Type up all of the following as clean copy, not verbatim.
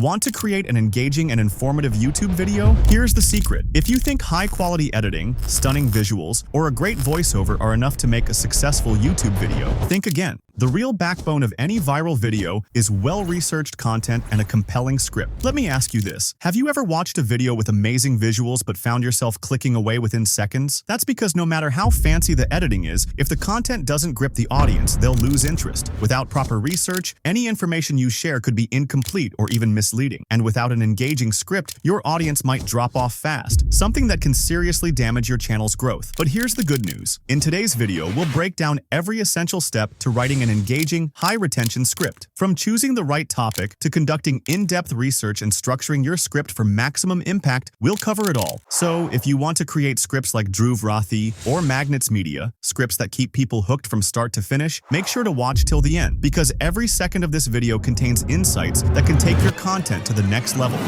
Want to create an engaging and informative YouTube video? Here's the secret. If you think high-quality editing, stunning visuals, or a great voiceover are enough to make a successful YouTube video, think again. The real backbone of any viral video is well-researched content and a compelling script. Let me ask you this. Have you ever watched a video with amazing visuals but found yourself clicking away within seconds? That's because no matter how fancy the editing is, if the content doesn't grip the audience, they'll lose interest. Without proper research, any information you share could be incomplete or even misleading. And without an engaging script, your audience might drop off fast, something that can seriously damage your channel's growth. But here's the good news. In today's video, we'll break down every essential step to writing an engaging, high-retention script. From choosing the right topic to conducting in-depth research and structuring your script for maximum impact, we'll cover it all. So, if you want to create scripts like Dhruv Rathee or MagnatesMedia, scripts that keep people hooked from start to finish, make sure to watch till the end, because every second of this video contains insights that can take your content to the next level.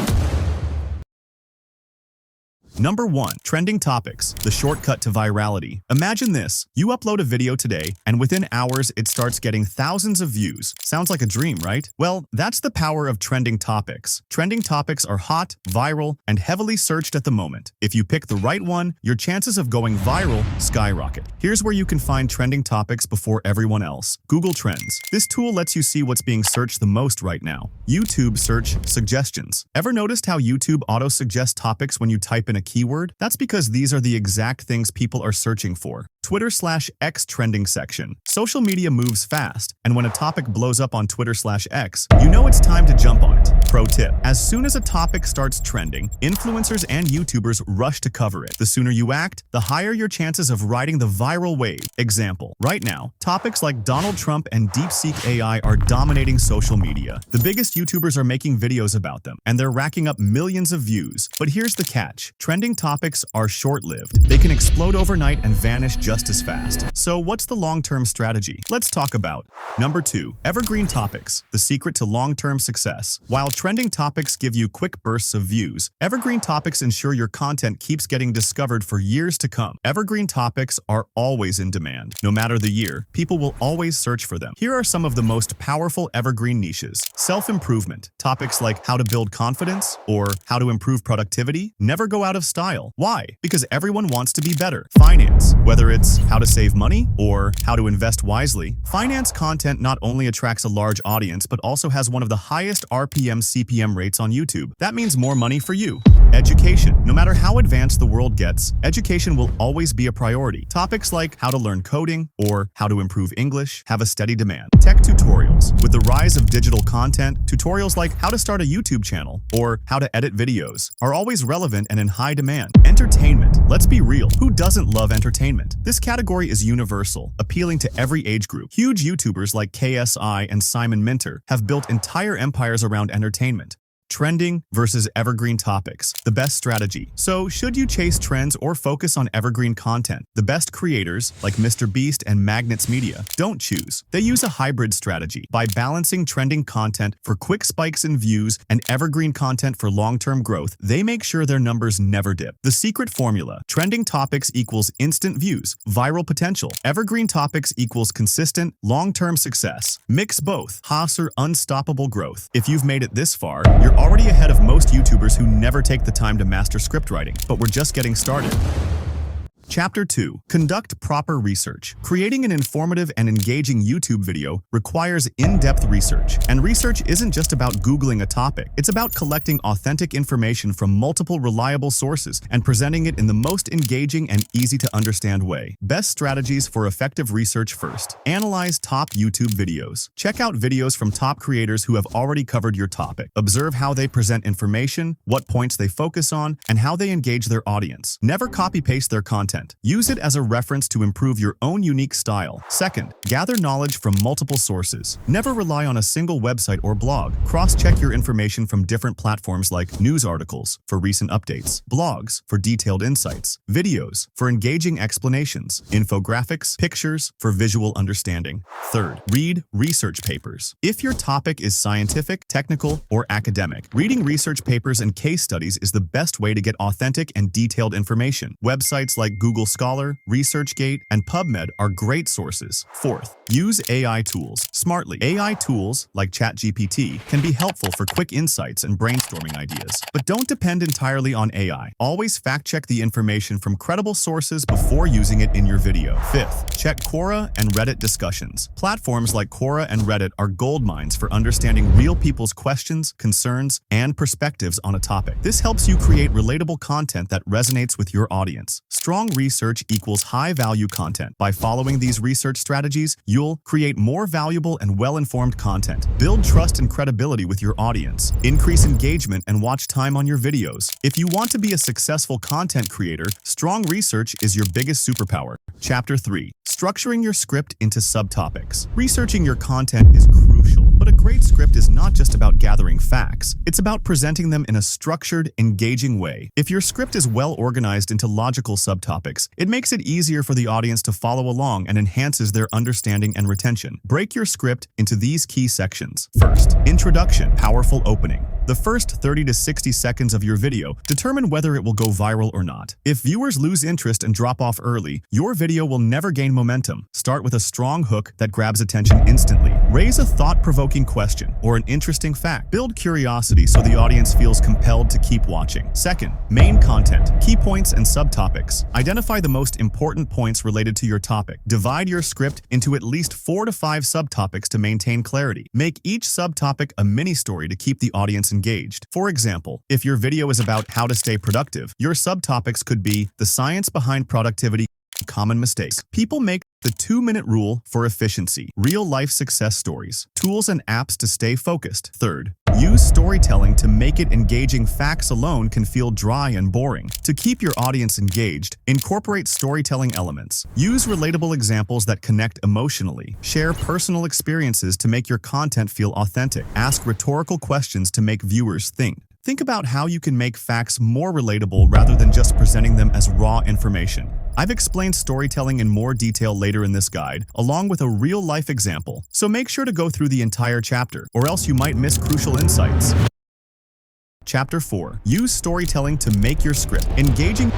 Number 1. Trending topics, the shortcut to virality. Imagine this. You upload a video today, and within hours, it starts getting thousands of views. Sounds like a dream, right? Well, that's the power of trending topics. Trending topics are hot, viral, and heavily searched at the moment. If you pick the right one, your chances of going viral skyrocket. Here's where you can find trending topics before everyone else. Google Trends. This tool lets you see what's being searched the most right now. YouTube Search Suggestions. Ever noticed how YouTube auto-suggests topics when you type in a keyword? That's because these are the exact things people are searching for. Twitter/X trending section. Social media moves fast, and when a topic blows up on Twitter/X, you know it's time to jump on it. Pro tip: as soon as a topic starts trending, influencers and YouTubers rush to cover it. The sooner you act, the higher your chances of riding the viral wave. Example: right now, topics like Donald Trump and DeepSeek AI are dominating social media. The biggest YouTubers are making videos about them, and they're racking up millions of views. But here's the catch: trending topics are short-lived. They can explode overnight and vanish just as fast. So what's the long-term strategy? Let's talk about Number 2. Evergreen topics, the secret to long-term success. While trending topics give you quick bursts of views, evergreen topics ensure your content keeps getting discovered for years to come. Evergreen topics are always in demand. No matter the year, people will always search for them. Here are some of the most powerful evergreen niches. Self-improvement. Topics like how to build confidence or how to improve productivity never go out of style. Why? Because everyone wants to be better. Finance. Whether it's how to save money or how to invest wisely, finance content not only attracts a large audience but also has one of the highest RPM/CPM rates on YouTube. That means more money for you. Education. No matter how advanced the world gets, education will always be a priority. Topics like how to learn coding or how to improve English have a steady demand. Tech tutorials. With the rise of digital content, tutorials like how to start a YouTube channel or how to edit videos are always relevant and in high demand. Entertainment. Let's be real. Who doesn't love entertainment? This category is universal, appealing to every age group. Huge YouTubers like KSI and Simon Minter have built entire empires around entertainment. Trending versus evergreen topics, the best strategy. So, should you chase trends or focus on evergreen content? The best creators, like MrBeast and MagnatesMedia, don't choose. They use a hybrid strategy. By balancing trending content for quick spikes in views and evergreen content for long-term growth, they make sure their numbers never dip. The secret formula: trending topics equals instant views, viral potential. Evergreen topics equals consistent, long-term success. Mix both. Hasser unstoppable growth. If you've made it this far, you're already ahead of most YouTubers who never take the time to master script writing, but we're just getting started. Chapter 2. Conduct proper research. Creating an informative and engaging YouTube video requires in-depth research. And research isn't just about Googling a topic. It's about collecting authentic information from multiple reliable sources and presenting it in the most engaging and easy-to-understand way. Best strategies for effective research first. Analyze top YouTube videos. Check out videos from top creators who have already covered your topic. Observe how they present information, what points they focus on, and how they engage their audience. Never copy-paste their content. Use it as a reference to improve your own unique style. Second, gather knowledge from multiple sources. Never rely on a single website or blog. Cross-check your information from different platforms like news articles for recent updates, blogs for detailed insights, videos for engaging explanations, infographics, pictures for visual understanding. Third, read research papers. If your topic is scientific, technical, or academic, reading research papers and case studies is the best way to get authentic and detailed information. Websites like Google Scholar, ResearchGate, and PubMed are great sources. Fourth, use AI tools smartly. AI tools, like ChatGPT, can be helpful for quick insights and brainstorming ideas. But don't depend entirely on AI. Always fact-check the information from credible sources before using it in your video. Fifth, check Quora and Reddit discussions. Platforms like Quora and Reddit are goldmines for understanding real people's questions, concerns, and perspectives on a topic. This helps you create relatable content that resonates with your audience. Strong research equals high-value content. By following these research strategies, you'll create more valuable and well-informed content, build trust and credibility with your audience, increase engagement and watch time on your videos. If you want to be a successful content creator, strong research is your biggest superpower. Chapter 3. Structuring your script into subtopics. Researching your content is crucial, but a great script is not just about gathering facts. It's about presenting them in a structured, engaging way. If your script is well organized into logical subtopics, it makes it easier for the audience to follow along and enhances their understanding and retention. Break your script into these key sections. First, introduction, powerful opening. The first 30 to 60 seconds of your video determine whether it will go viral or not. If viewers lose interest and drop off early, your video will never gain momentum. Start with a strong hook that grabs attention instantly. Raise a thought-provoking question or an interesting fact. Build curiosity so the audience feels compelled to keep watching. Second, main content, key points and subtopics. Identify the most important points related to your topic. Divide your script into at least 4 to 5 subtopics to maintain clarity. Make each subtopic a mini-story to keep the audience engaged. For example, if your video is about how to stay productive, your subtopics could be the science behind productivity, common mistakes. People make the 2-minute rule for efficiency, real-life success stories, tools and apps to stay focused. Third, use storytelling to make it engaging. Facts alone can feel dry and boring. To keep your audience engaged, incorporate storytelling elements. Use relatable examples that connect emotionally. Share personal experiences to make your content feel authentic. Ask rhetorical questions to make viewers think. Think about how you can make facts more relatable rather than just presenting them as raw information. I've explained storytelling in more detail later in this guide, along with a real-life example, so make sure to go through the entire chapter, or else you might miss crucial insights. Chapter 4. Use storytelling to make your script engaging.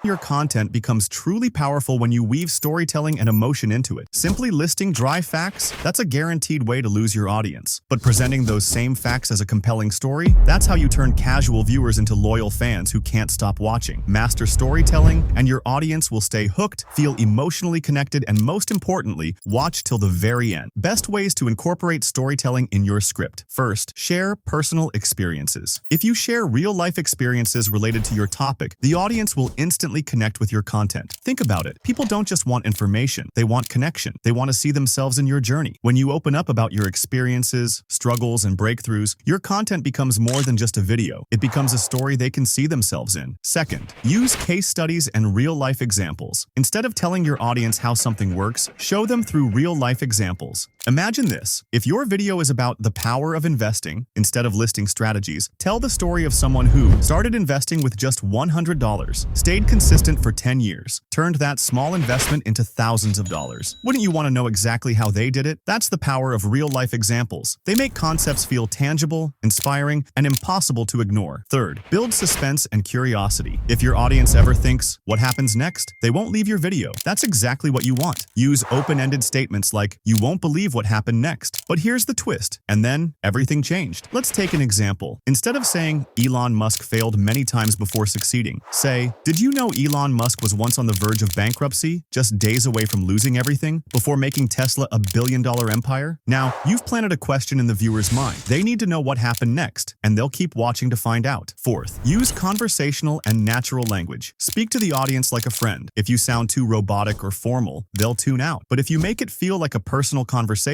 Your content becomes truly powerful when you weave storytelling and emotion into it. Simply listing dry facts, that's a guaranteed way to lose your audience. But presenting those same facts as a compelling story, that's how you turn casual viewers into loyal fans who can't stop watching. Master storytelling, and your audience will stay hooked, feel emotionally connected, and most importantly, watch till the very end. Best ways to incorporate storytelling in your script. First, share personal experiences. If you share real-life experiences related to your topic, the audience will instantly connect with your content. Think about it. People don't just want information, they want connection. They want to see themselves in your journey. When you open up about your experiences, struggles, and breakthroughs, your content becomes more than just a video. It becomes a story they can see themselves in. Second, use case studies and real-life examples. Instead of telling your audience how something works, show them through real-life examples. Imagine this. If your video is about the power of investing, instead of listing strategies, tell the story of someone who started investing with just $100, stayed consistent for 10 years, turned that small investment into thousands of dollars. Wouldn't you want to know exactly how they did it? That's the power of real-life examples. They make concepts feel tangible, inspiring, and impossible to ignore. Third, build suspense and curiosity. If your audience ever thinks, "What happens next?" they won't leave your video. That's exactly what you want. Use open-ended statements like, "You won't believe what happened next. But here's the twist." And then, everything changed. Let's take an example. Instead of saying, "Elon Musk failed many times before succeeding," say, "Did you know Elon Musk was once on the verge of bankruptcy, just days away from losing everything, before making Tesla a billion-dollar empire?" Now, you've planted a question in the viewer's mind. They need to know what happened next, and they'll keep watching to find out. Fourth, use conversational and natural language. Speak to the audience like a friend. If you sound too robotic or formal, they'll tune out. But if you make it feel like a personal conversation,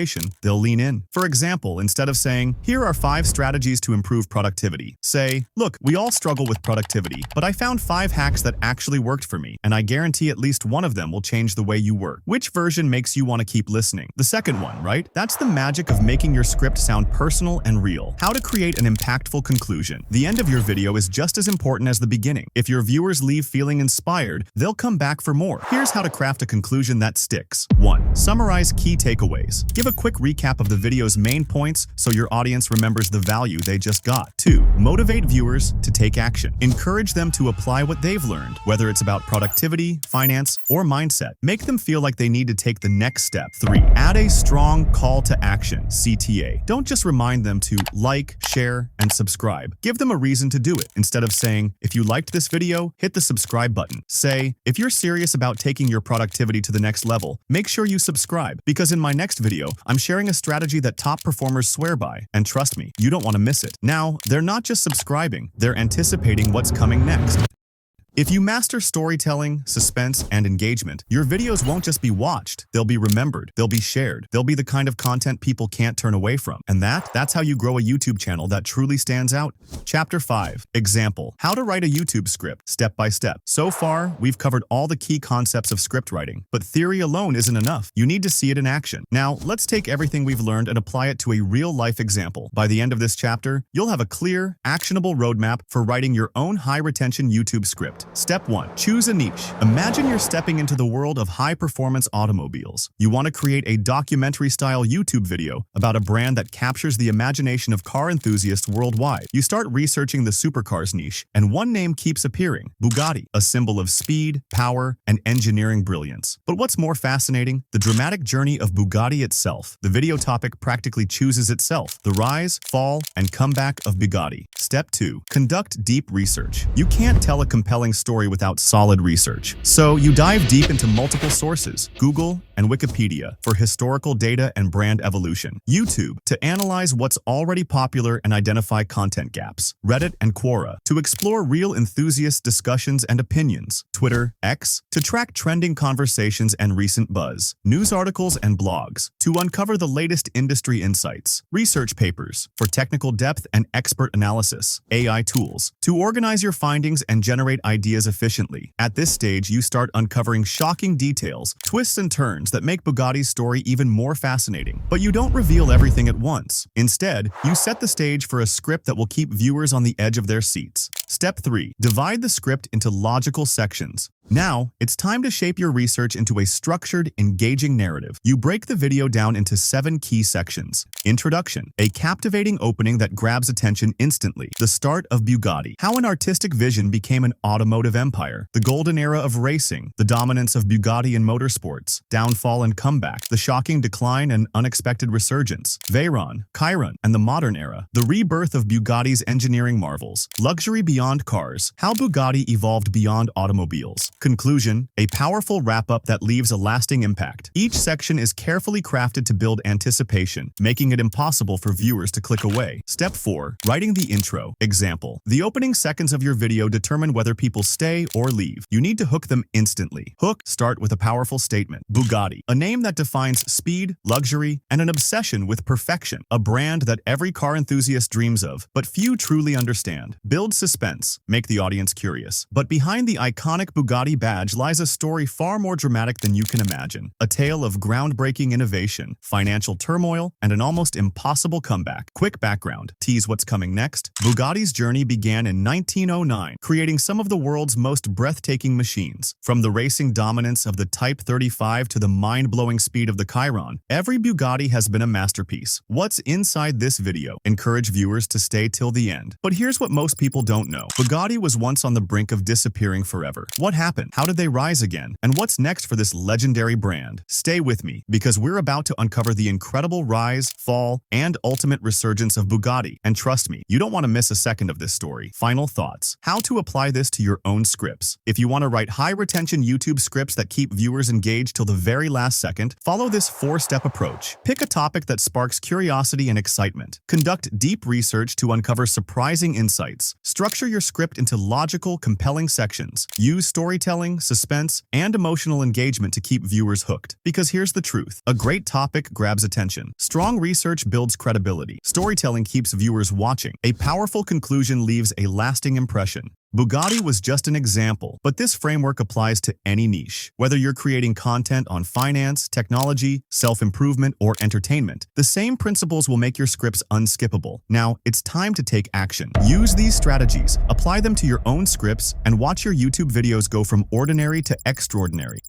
they'll lean in. For example, instead of saying, "Here are 5 strategies to improve productivity," say, "Look, we all struggle with productivity, but I found 5 hacks that actually worked for me, and I guarantee at least one of them will change the way you work." Which version makes you want to keep listening? The second one, right? That's the magic of making your script sound personal and real. How to create an impactful conclusion. The end of your video is just as important as the beginning. If your viewers leave feeling inspired, they'll come back for more. Here's how to craft a conclusion that sticks. 1. Summarize key takeaways. Give a quick recap of the video's main points so your audience remembers the value they just got. 2. Motivate viewers to take action. Encourage them to apply what they've learned, whether whether it's about productivity, finance, or mindset. Make them feel like they need to take the next step. 3. Add a strong call to action, CTA. Don't just remind them to like, share, and subscribe. Give them a reason to do it. Instead of saying, if you liked this video, hit the subscribe button. Say, if you're serious about taking your productivity to the next level, make sure you subscribe, because in my next video, I'm sharing a strategy that top performers swear by, and trust me, you don't want to miss it. Now, they're not just subscribing, they're anticipating what's coming next. If you master storytelling, suspense, and engagement, your videos won't just be watched, they'll be remembered, they'll be shared, they'll be the kind of content people can't turn away from. And that's how you grow a YouTube channel that truly stands out. Chapter 5. Example. How to write a YouTube script, step by step. So far, we've covered all the key concepts of script writing, but theory alone isn't enough. You need to see it in action. Now, let's take everything we've learned and apply it to a real-life example. By the end of this chapter, you'll have a clear, actionable roadmap for writing your own high-retention YouTube script. Step 1. Choose a niche. Imagine you're stepping into the world of high-performance automobiles. You want to create a documentary-style YouTube video about a brand that captures the imagination of car enthusiasts worldwide. You start researching the supercars niche, and one name keeps appearing: Bugatti, a symbol of speed, power, and engineering brilliance. But what's more fascinating? The dramatic journey of Bugatti itself. The video topic practically chooses itself: the rise, fall, and comeback of Bugatti. Step 2. Conduct deep research. You can't tell a compelling story without solid research. So you dive deep into multiple sources: Google and Wikipedia for historical data and brand evolution, YouTube to analyze what's already popular and identify content gaps, Reddit and Quora to explore real enthusiast discussions and opinions, Twitter, X to track trending conversations and recent buzz, news articles and blogs to uncover the latest industry insights, research papers for technical depth and expert analysis, AI tools to organize your findings and generate ideas efficiently. At this stage, you start uncovering shocking details, twists and turns that make Bugatti's story even more fascinating. But you don't reveal everything at once. Instead, you set the stage for a script that will keep viewers on the edge of their seats. Step 3. Divide the script into logical sections. Now, it's time to shape your research into a structured, engaging narrative. You break the video down into 7 key sections. Introduction. A captivating opening that grabs attention instantly. The start of Bugatti. How an artistic vision became an automotive empire. The golden era of racing. The dominance of Bugatti in motorsports. Downfall and comeback. The shocking decline and unexpected resurgence. Veyron, Chiron, and the modern era. The rebirth of Bugatti's engineering marvels. Luxury beyond cars. How Bugatti evolved beyond automobiles. Conclusion. A powerful wrap-up that leaves a lasting impact. Each section is carefully crafted to build anticipation, making it impossible for viewers to click away. Step 4. Writing the intro. Example. The opening seconds of your video determine whether people stay or leave. You need to hook them instantly. Hook. Start with a powerful statement. Bugatti, a name that defines speed, luxury, and an obsession with perfection. A brand that every car enthusiast dreams of, but few truly understand. Build suspense. Make the audience curious. But behind the iconic Bugatti badge lies a story far more dramatic than you can imagine. A tale of groundbreaking innovation, financial turmoil, and an almost impossible comeback. Quick background. Tease what's coming next. Bugatti's journey began in 1909, creating some of the world's most breathtaking machines. From the racing dominance of the Type 35 to the mind-blowing speed of the Chiron, every Bugatti has been a masterpiece. What's inside this video? Encourage viewers to stay till the end. But here's what most people don't know. Bugatti was once on the brink of disappearing forever. What happened? How did they rise again? And what's next for this legendary brand? Stay with me, because we're about to uncover the incredible rise, fall, and ultimate resurgence of Bugatti. And trust me, you don't want to miss a second of this story. Final thoughts. How to apply this to your own scripts. If you want to write high-retention YouTube scripts that keep viewers engaged till the very last second, follow this 4-step approach. Pick a topic that sparks curiosity and excitement. Conduct deep research to uncover surprising insights. Structure your script into logical, compelling sections. Use storytelling, suspense, and emotional engagement to keep viewers hooked. Because here's the truth. A great topic grabs attention. Strong research builds credibility. Storytelling keeps viewers watching. A powerful conclusion leaves a lasting impression. Bugatti was just an example, but this framework applies to any niche. Whether you're creating content on finance, technology, self-improvement, or entertainment, the same principles will make your scripts unskippable. Now, it's time to take action. Use these strategies, apply them to your own scripts, and watch your YouTube videos go from ordinary to extraordinary.